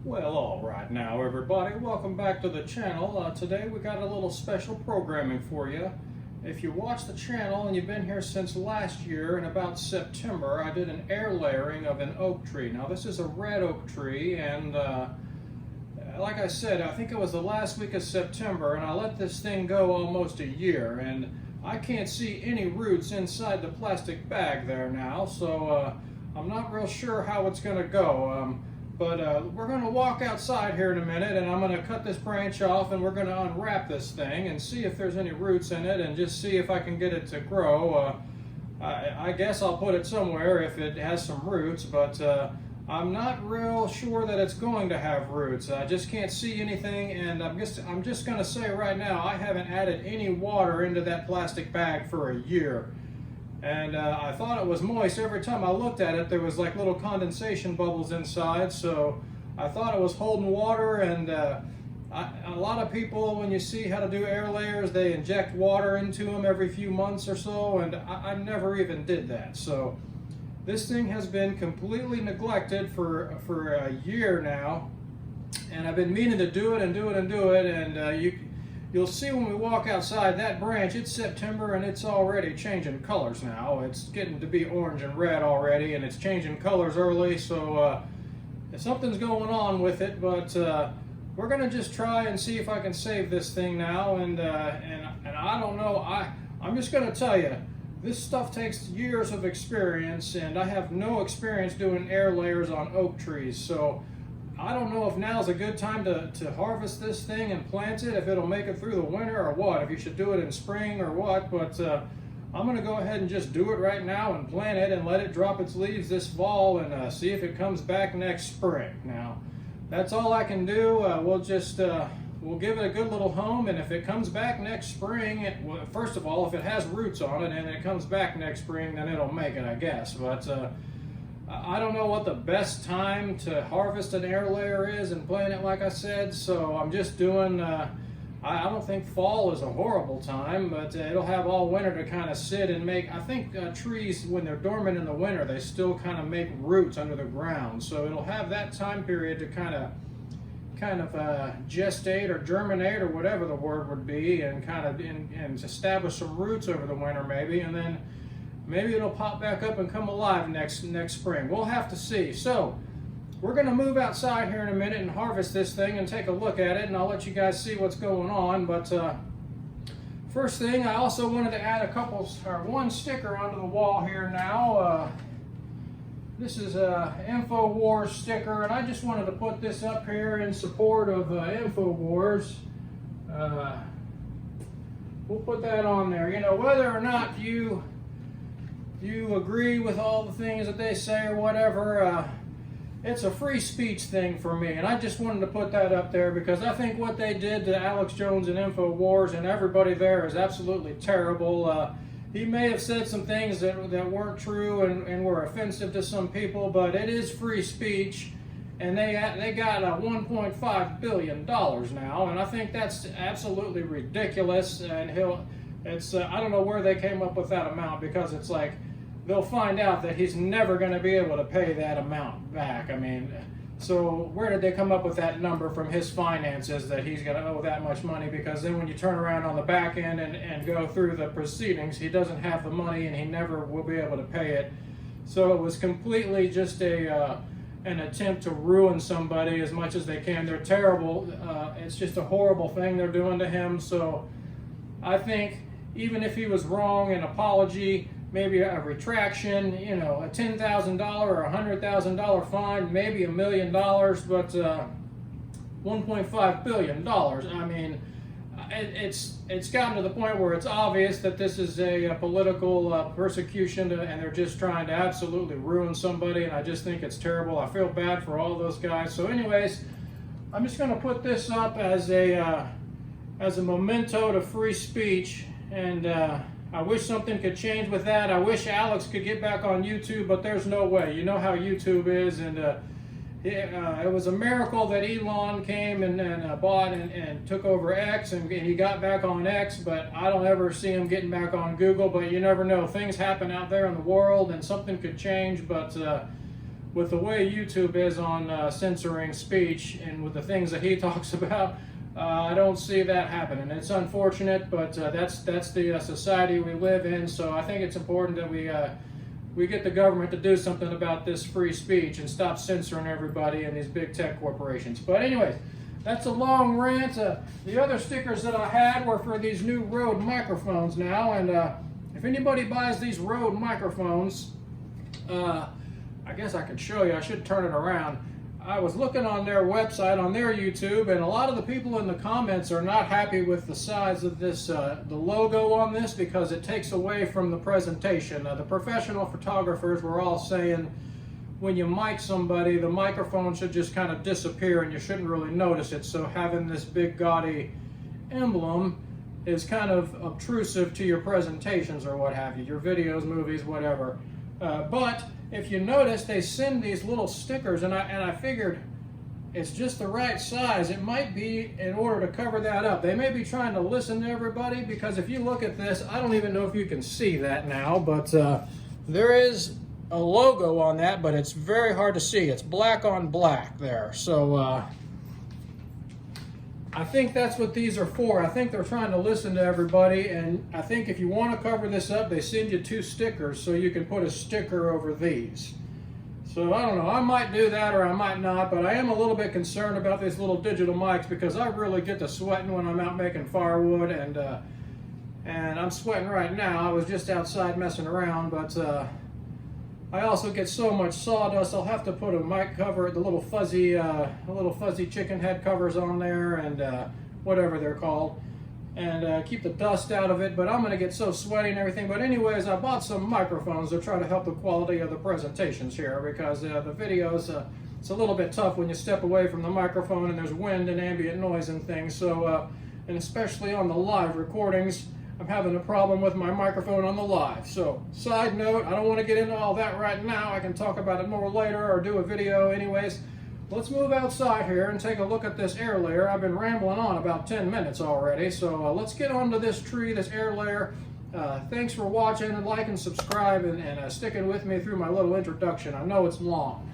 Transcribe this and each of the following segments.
Well, all right now, everybody, welcome back to the channel. Today we got a little special programming for you. If you watch the channel and you've been here since last year, in about September, I did an air layering of an oak tree. Now this is a red oak tree, and like I said, I think it was the last week of September, and I let this thing go almost a year, and I can't see any roots inside the plastic bag there now, so I'm not real sure how it's going to go. But we're going to walk outside here in a minute, and I'm going to cut this branch off, and we're going to unwrap this thing and see if there's any roots in it, and just see if I can get it to grow. I guess I'll put it somewhere if it has some roots, but I'm not real sure that it's going to have roots. I just can't see anything, and I'm just going to say right now, I haven't added any water into that plastic bag for a year. And I thought it was moist. Every time I looked at it, there was like little condensation bubbles inside, so I thought it was holding water. And a lot of people, when you see how to do air layers, they inject water into them every few months or so, and I never even did that. So this thing has been completely neglected for a year now, and I've been meaning to do it and do it and do it, and you'll see when we walk outside, that branch, it's September and it's already changing colors now. It's getting to be orange and red already, and it's changing colors early, so something's going on with it, but we're gonna just try and see if I can save this thing now, and I don't know, I'm just gonna tell you, this stuff takes years of experience, and I have no experience doing air layers on oak trees, so I don't know if now's a good time to harvest this thing and plant it, if it'll make it through the winter or what, if you should do it in spring or what, but I'm going to go ahead and just do it right now and plant it and let it drop its leaves this fall, and see if it comes back next spring. Now, that's all I can do. We'll give it a good little home, and if it comes back next spring, first of all, if it has roots on it and it comes back next spring, then it'll make it, I guess, but I don't know what the best time to harvest an air layer is and plant it, like I said, so I'm just doing, I don't think fall is a horrible time, but it'll have all winter to kind of sit and make, I think trees, when they're dormant in the winter, they still kind of make roots under the ground, so it'll have that time period to kind of gestate or germinate or whatever the word would be, and and establish some roots over the winter maybe, and then maybe it'll pop back up and come alive next spring. We'll have to see. So we're going to move outside here in a minute and harvest this thing and take a look at it, and I'll let you guys see what's going on. But first thing, I also wanted to add one sticker onto the wall here now. This is a InfoWars sticker, and I just wanted to put this up here in support of InfoWars. We'll put that on there. You know, whether or not you agree with all the things that they say or whatever, it's a free speech thing for me, and I just wanted to put that up there because I think what they did to Alex Jones and InfoWars and everybody there is absolutely terrible. He may have said some things that weren't true and were offensive to some people, but it is free speech, and they got $1.5 billion now, and I think that's absolutely ridiculous. And I don't know where they came up with that amount, because it's like, they'll find out that he's never going to be able to pay that amount back. I mean, so where did they come up with that number from his finances that he's going to owe that much money? Because then when you turn around on the back end and go through the proceedings, he doesn't have the money and he never will be able to pay it. So it was completely just an attempt to ruin somebody as much as they can. They're terrible. It's just a horrible thing they're doing to him. So I think even if he was wrong, an apology, maybe a retraction, you know, a $10,000 or $100,000 fine, maybe $1 million, but $1.5 billion. I mean, it's gotten to the point where it's obvious that this is a political persecution, and they're just trying to absolutely ruin somebody, and I just think it's terrible. I feel bad for all those guys. So anyways, I'm just going to put this up as a memento to free speech, and I wish something could change with that. I wish Alex could get back on YouTube, but there's no way. You know how YouTube is, and it was a miracle that Elon came and bought and took over X, and he got back on X, but I don't ever see him getting back on Google. But you never know. Things happen out there in the world, and something could change, but with the way YouTube is on censoring speech and with the things that he talks about, I don't see that happening. It's unfortunate, but that's the society we live in. So I think it's important that we get the government to do something about this free speech and stop censoring everybody and these big tech corporations. But anyways, that's a long rant. The other stickers that I had were for these new Rode microphones now, and if anybody buys these Rode microphones, I guess I could show you. I should turn it around. I was looking on their website, on their YouTube, and a lot of the people in the comments are not happy with the size of this, the logo on this, because it takes away from the presentation. The professional photographers were all saying when you mic somebody, the microphone should just kind of disappear and you shouldn't really notice it. So having this big gaudy emblem is kind of obtrusive to your presentations or what have you, your videos, movies, whatever. But if you notice, they send these little stickers, and I figured it's just the right size. It might be in order to cover that up. They may be trying to listen to everybody, because if you look at this, I don't even know if you can see that now, but there is a logo on that, but it's very hard to see. It's black on black there. So I think that's what these are for. I think they're trying to listen to everybody, and I think if you want to cover this up, they send you 2 stickers so you can put a sticker over these. So I don't know, I might do that or I might not, but I am a little bit concerned about these little digital mics, because I really get to sweating when I'm out making firewood, and I'm sweating right now. I was just outside messing around, but I also get so much sawdust. I'll have to put a mic cover, the little fuzzy chicken head covers on there, and whatever they're called, and keep the dust out of it. But I'm gonna get so sweaty and everything. But anyways, I bought some microphones to try to help the quality of the presentations here, because the videos, it's a little bit tough when you step away from the microphone and there's wind and ambient noise and things. So, and especially on the live recordings, I'm having a problem with my microphone on the live. So, side note, I don't want to get into all that right now. I can talk about it more later or do a video. Anyways, let's move outside here and take a look at this air layer. I've been rambling on about 10 minutes already. So let's get onto this tree, this air layer. Thanks for watching, and like and subscribe, and sticking with me through my little introduction. I know it's long.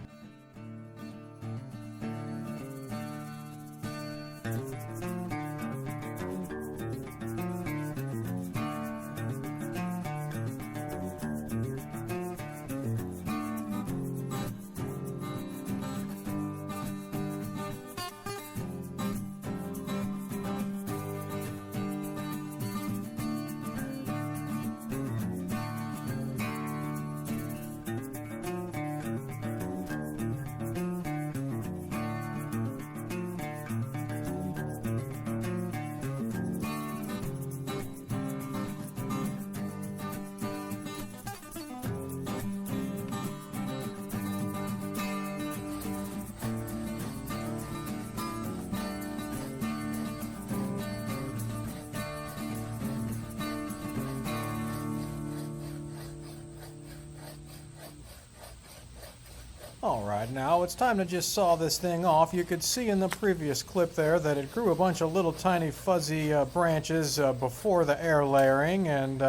Alright, now it's time to just saw this thing off. You could see in the previous clip there that it grew a bunch of little tiny fuzzy branches before the air layering, and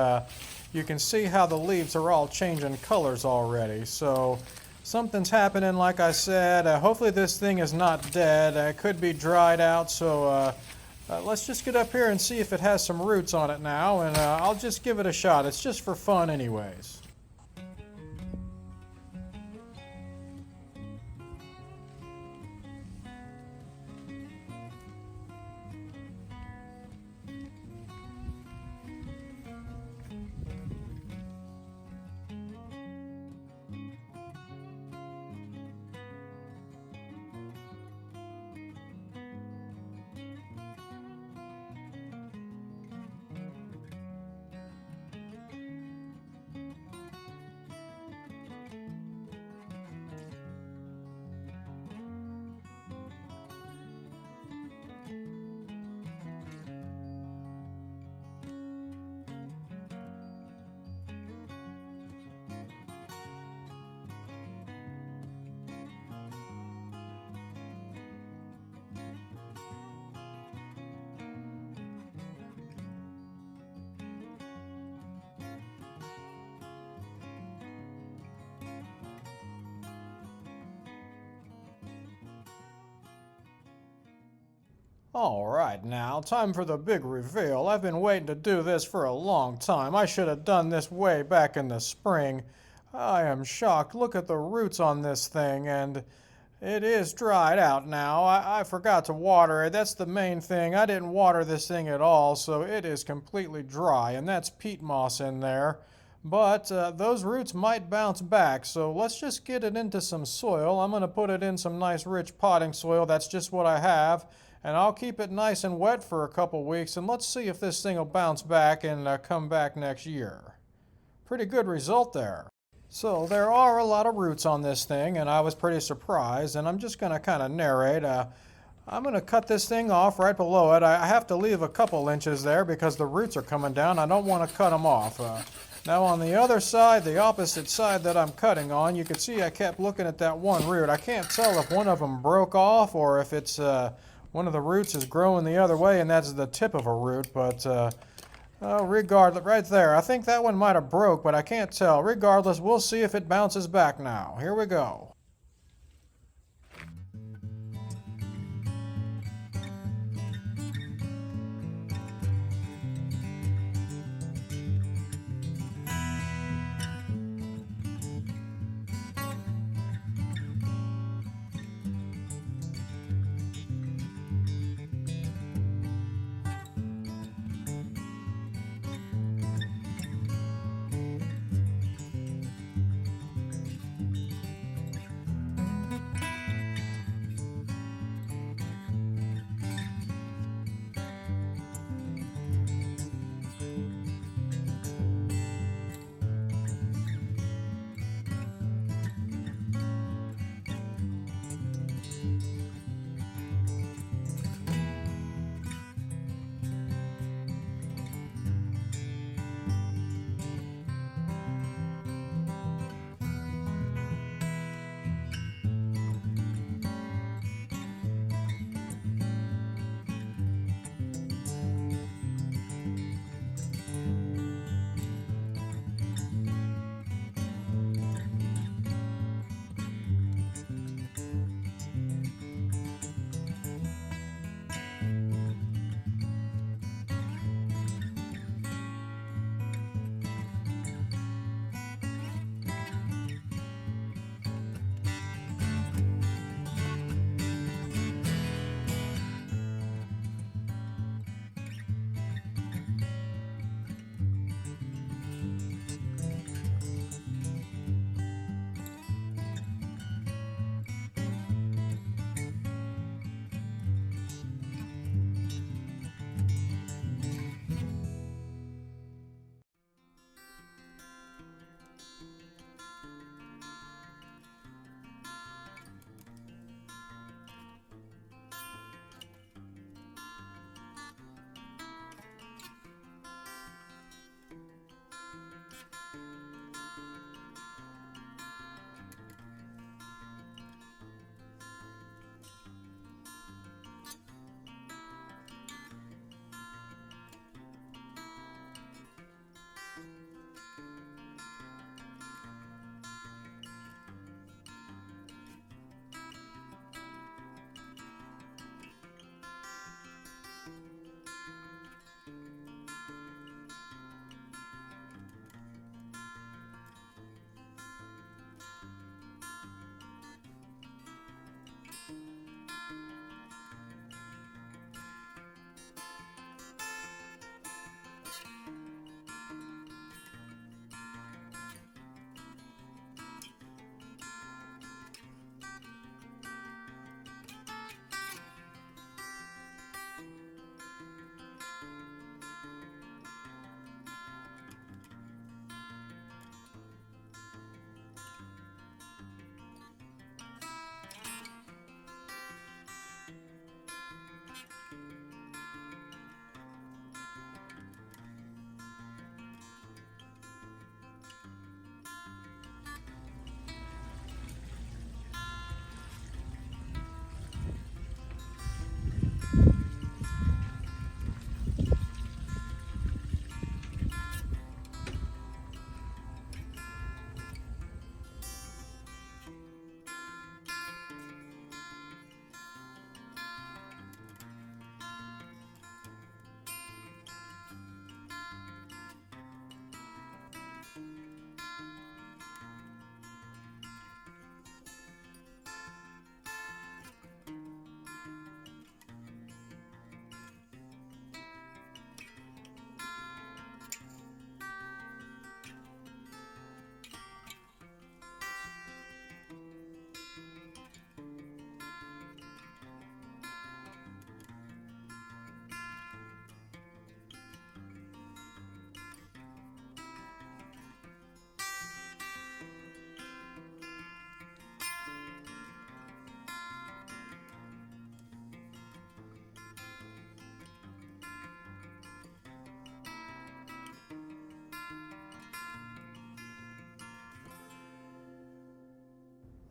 you can see how the leaves are all changing colors already. So something's happening, like I said. Hopefully this thing is not dead. It could be dried out, so let's just get up here and see if it has some roots on it now, and I'll just give it a shot. It's just for fun anyways. All right, now, time for the big reveal. I've been waiting to do this for a long time. I should have done this way back in the spring. I am shocked. Look at the roots on this thing, and it is dried out now. I forgot to water it. That's the main thing. I didn't water this thing at all, so it is completely dry, and that's peat moss in there. But those roots might bounce back, so let's just get it into some soil. I'm going to put it in some nice rich potting soil. That's just what I have. And I'll keep it nice and wet for a couple weeks, and let's see if this thing will bounce back and come back next year. Pretty good result there. So there are a lot of roots on this thing, and I was pretty surprised, and I'm just going to kind of narrate. I'm going to cut this thing off right below it. I have to leave a couple inches there because the roots are coming down. I don't want to cut them off. Now on the other side, the opposite side that I'm cutting on, you can see I kept looking at that one root. I can't tell if one of them broke off or if it's one of the roots is growing the other way, and that's the tip of a root, but regardless, right there, I think that one might have broke, but I can't tell. Regardless, we'll see if it bounces back now. Here we go.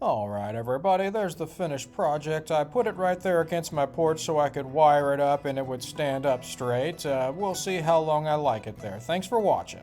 Alright everybody, there's the finished project. I put it right there against my porch so I could wire it up and it would stand up straight. We'll see how long I like it there. Thanks for watching.